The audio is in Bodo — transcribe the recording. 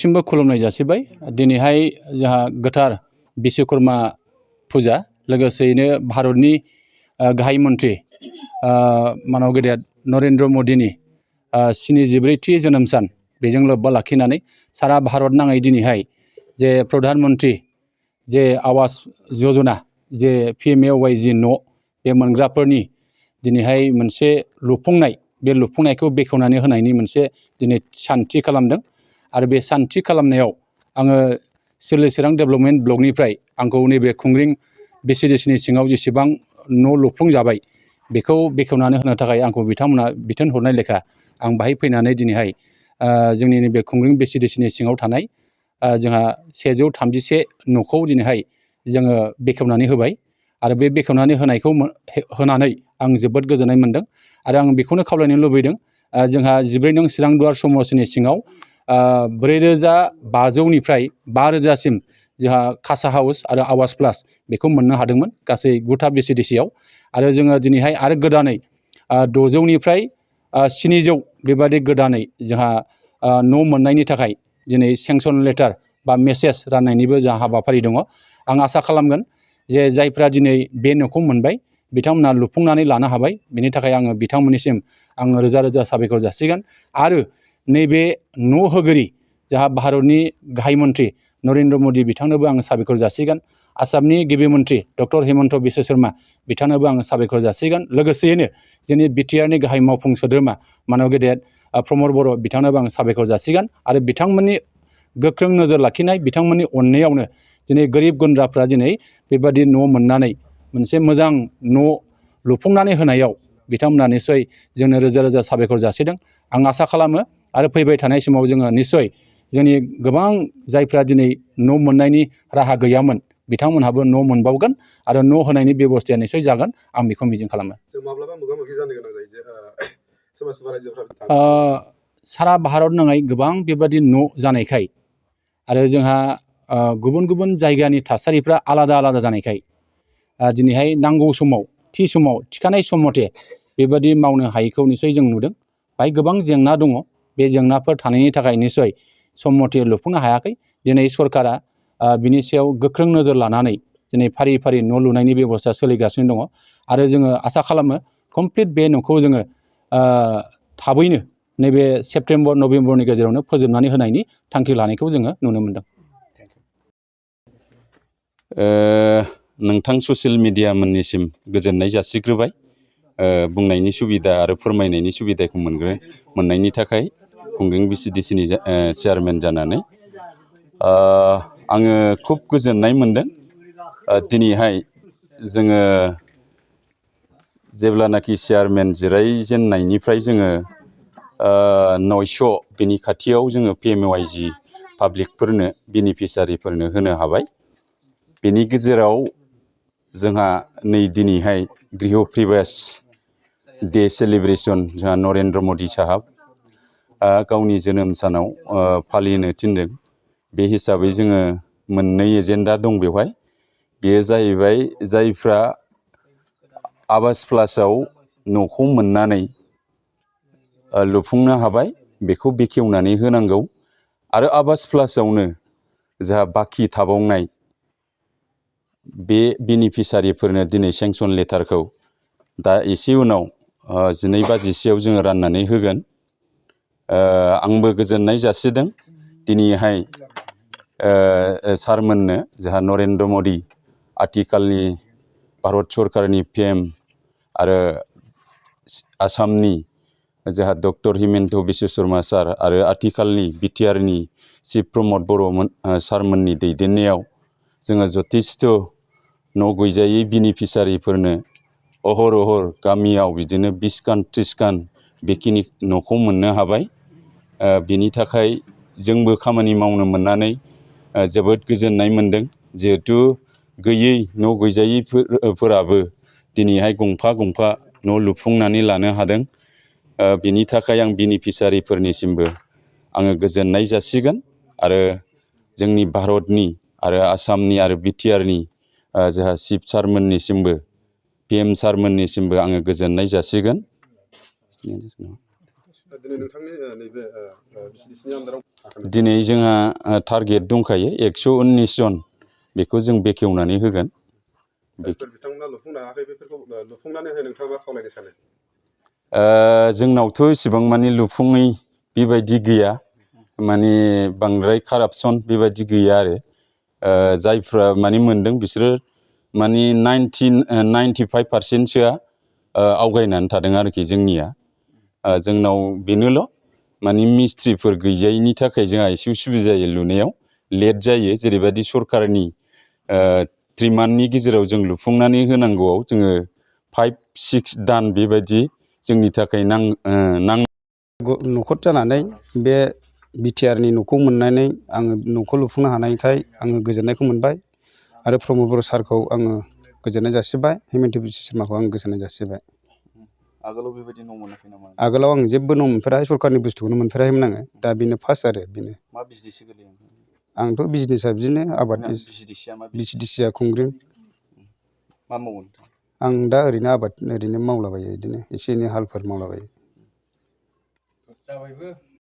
बयनिसिमबो खुलुमनाय जासिबाय। दिनैहाय जोंहा गोथार बिश्वकर्मा फुजा, लोगोसेयैनो भारतनि गाहाय मन्त्रि मानव गेदेर नरेन्द्र मदिनि 77थि जोनोम सान, बेजों लोब्बा लाखिनानै सारा भारत नाङै दिनैहाय जे प्रधान मन्त्रि जे आवास यजना, जे PMAY न' बे मोनग्राफोरनि दिनैहाय मोनसे लुफुंनाय, बे लुफुंनायखौ बेखेवनानै होनायनि मोनसे दिनै सानथि खालामदों। आरो बे सानथि खालामनायाव आङो सिलेचिरां डेभेलपमेन्ट ब्लकनिफ्राय आंखौ नैबे खुंग्रिं BCDCनि सिङाव जेसेबां न' लुफुंजाबाय बेखौ बेखेवनानै होनो थाखाय आंखौ बिथांमोना बिथोन हरनाय लेखा आं बाहाय फैनानै दिनैहाय जोंनि नैबे खुंग्रिं BCDCनि सिङाव थानाय जोंहा 131 न'खौ दिनैहाय जोङो बेखेवनानै होबाय। आरो बे बेखेवनानै होनायखौ होनानै आं जोबोद गोजोननाय मोनदों। आरो आं बेखौनो खावलायनो लुबैदों, जोंहा 14 नं चिरां दुवार समष्टिनि सिङाव 4500निफ्राय 5000सिम जोंहा कासा हाउस आरो आवास प्लास बेखौ मोननो हादोंमोन गासै 9था BCDCआव। आरो जोङो दिनैहाय आरो गोदानै 600निफ्राय 700 बेबादि गोदानै जोंहा न' मोननायनि थाखाय दिनै सेंसन लेटार बा मेसेज राननायनिबो जोंहा हाबाफारि दङ। आं आसा खालामगोन जे जायफ्रा दिनै बे न'खौ मोनबाय बिथांमोना लुफुंनानै लानो हाबाय, बेनि थाखाय आङो बिथांमोननिसिम आङो रोजा रोजा साबायखर जासिगोन। आरो नैबे न' होगिरि जोंहा भारतनि गाहाय मन्त्रि नरेन्द्र मदि बिथांनोबो आङो साबायखर जासिगोन। आसामनि गिबि मन्त्रि डक्टर हेमन्त बिश्व शर्मा बिथांनोबो आङो साबायखर जासिगोन। लोगोसेयैनो जोंनि BTRनि गाहाय मावफुं सोद्रोमा मानव गेदेर प्रमद बर' बिथांनोबो आं साबायखर जासिगोन। आरो बिथांमोननि गोख्रों नोजोर लाखिनाय, बिथांमोननि अननायावनो दिनै गोरिब गुन्द्राफ्रा दिनै बेबादि न' मोननानै मोनसे मोजां न' लुफुंनानै होनायाव बिथांमोना निस्सय जोंनो रोजा रोजा साबायखर जासिदों। आं आसा खालामो आरो फैबाय थानाय समाव जोङो निस्सय जोंनि गोबां जायफ्रा दिनै न' मोननायनि राहा गैयामोन बिथांमोनहाबो न' मोनबावगोन आरो न' होनायनि बेब'स्थाया निस्सय जागोन, आं बेखौ मिजिं खालामो। जों माब्लाबा मोगा-मोगि जानो गोनां जायो जे सोरबा रायजोफ्रा सारा भारत नाङै गोबां बेबादि न' जानायखाय आरो जोंहा गुबुन गुबुन जायगानि थासारिफ्रा आलादा आलादा जानायखाय दिनैहाय नांगौ समाव थि समाव थिखानाय सम मथे बेबादि मावनो हायैखौ निस्सय जों नुदों। बाहाय गोबां जेंना दङ। बे जेंनाफोर थानायनि थाखाय निस्सय सम मथे लुफुंनो हायाखै। दिनै सरकारा बिनि सायाव गोख्रों नोजोर लानानै दिनै फारि फारि न' लुनायनि बेब'स्था सोलिगासिनो दङ। आरो जोङो आसा खालामो कमप्लिट बे न'खौ जोङो थाबैनो नैबे सेप्तेम्बर नभेम्बरनि गेजेरावनो फोजोबनानै होनायनि थांखि लानायखौ जोङो नुनो मोनदों। नोंथां ससियेल मिडिया मोननिसिम गोजोननाय जासिग्रोबाय, बुंनायनि सुबिदा आरो फोरमायनायनि सुबिदाखौ मोननायनि थाखाय खुंग्रिं BCDCनि चेयारमेन जानानै आङो खुब गोजोननाय मोनदों। दिनैहाय जोङो जेब्लानाखि चेयारमेन जिरायजेननायनिफ्राय जोङो 900 बेनि खाथियाव जोङो PMAYG पाब्लिकफोरनो बेनिफिसारिफोरनो होनो हाबाय। बेनि गेजेराव जोंहा नै दिनैहाय गृह प्रवेश डे सेलिब्रेसन जोंहा नरेन्द्र मदि साहाब गावनि जोनोम सानाव फालिनो थिनदों। बे हिसाबै जोङो मोननै एजेन्डा दं बेवहाय। बेयो जाहैबाय जायफ्रा आवास प्लासआव न'खौ मोननानै लुफुंनो हाबाय बेखौ बेखेवनानै होनांगौ। आरो आवास प्लासआवनो जोंहा बाखि थाबावनाय बे बेनिफिसारिफोरनो दिनै सेंसन लेटारखौ दा एसे उनाव 12 बाजिसेयाव जोङो राननानै होगोन। आंबो गोजोननाय जासिदों दिनैहाय सारमोननो, जोंहा नरेन्द्र मदि आथिखालनि भारत सरकारनि PM आरो आसामनि जोंहा डक्टर हेमन्त बिश्व शर्मा सार आरो आथिखालनि BTRनि चिफ प्रमद बर' सारमोननि दैदेननायाव जोङो जथेस्थ' न' गैजायै बेनिफिसारिफोरनो अहर अहर गामियाव बिदिनो 20 खान 30 खान बेखिनि न'खौ मोननो हाबाय। बिनि थाखाय जोंबो खामानि मावनो मोननानै जोबोद गोजोननाय मोनदों। जिहेथु गैयै न' गैजायैफोराबो दिनैहाय गंफा गंफा न' लुफुंनानै लानो हादों। बिनि थाखाय आं बेनिफिसारिफोरनिसिमबो आङो गोजोननाय जासिगोन। आरो जोंनि भारतनि आरो आसामनि आरो BTRनि जोंहा चिफ सारमोननिसिमबो PM सारमोननिसिमबो आङो गोजोननाय जासिगोन। दिनै नोंथांनि नैबे बिसिनि आन्दाराव दिनै जोंहा टारगेट दंखायो 119 जन बेखौ जों बेखेवनानै होगोन। जायफोर बिथांमोना लुफुंनो हायाखै बेफोरखौ लुफुंनानै होनो नोंथाङा मा खावलायनो सानो? जोंनावथ' इसिबां मानि लुफुङै बेबायदि गैया, माने बांद्राय कारापसन बेबायदि गैया आरो जायफ्रा माने मोनदों बिसोरो माने 95%सोआ आवगायनानै थादों आरोखि जोंनिया। जोंनाव बेनोल' माने मिस्ट्रिफोर गैजायैनि थाखाय जोंहा एसे उसुबिदा जायो, लुनायाव लेट जायो। जेरैबायदि सरकारनि 3 मान्थनि गेजेराव जों लुफुंनानै होनांगौआव जोङो 5-6 दान बेबायदि जोंनि थाखाय न'खर जानानै बे बिटिआरनि न'खौ मोननानै आङो न'खौ लुफुंनो हानायखाय आङो गोजोननायखौ मोनबाय आरो प्रमद बर' सारखौ आङो गोजोननाय जासिबाय, हेमेन्थ बिश्व शर्माखौ आं गोजोननाय जासिबाय। आगोलाव बेबायदि न' मोनाखै नामा? आगोलाव आं जेबो न' मोनफेराखै, सरकारनि बुस्थुखौनो मोनफेराखैमोन आङो। दा बेनो फार्स्ट आरो बेनो। मा बिजनेससो गोलैयो? आंथ' बिजनेसा बिदिनो आबाद। बिसिडिसिया मा बिटिसिया खुंग्रिं। मा मावो नोंथां? आं दा ओरैनो आबाद ओरैनो मावलाबायो, बिदिनो एसे एनै हालफोर मावलाबायो।